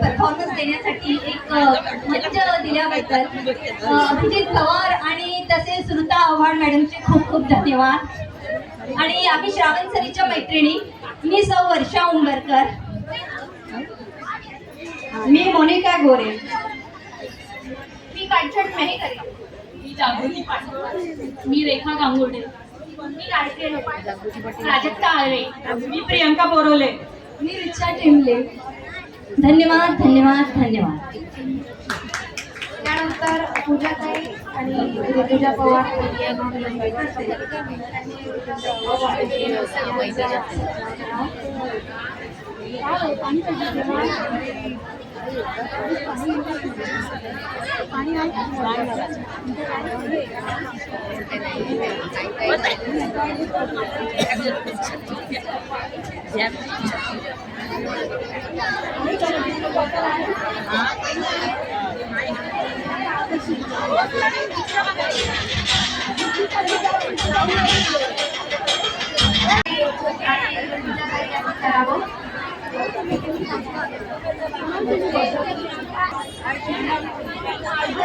Performance देण्यासाठी एक मंच दिल्याबद्दल अभिजित पवार आणि तसेच श्रुता आव्हाड मॅडमचे खूप खूप धन्यवाद. आणि आम्ही श्रावणसरीच्या मैत्रिणी, मी सौ वर्षा उंबरकर, मी मोनिका गोरे, मी कांचन मेहकर, मी जागृती पाटील, मी रेखा गांगुर्डे, मी गायत्री प्राजक्ता आळवे, मी प्रियंका बोरोले, मी रिचा टिमले. धन्यवाद धन्यवाद धन्यवाद. त्यानंतर पूजाताई आणि ऋतुजा पवार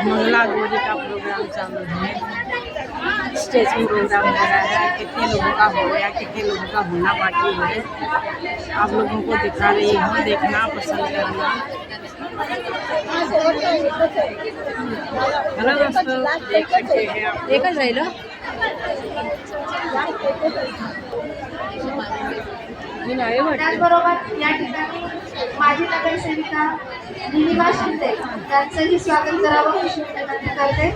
मंगला गौरी का प्रोग्राम चालू है, स्टेज प्रोग्राम हो रहा है। कितने लोगों का हो गया, कितने लोगों का होना बाकी है, आप लोगों को दिखा रही हूँ, देखना पसंद करना। हेलो दोस्तों, देख सकते हैं आप एकच राहिलं. त्याचबरोबर या ठिकाणी माजी नगरसेविका निलिमा शिंदे यांचंही स्वागत करावं अशी विनंती करते.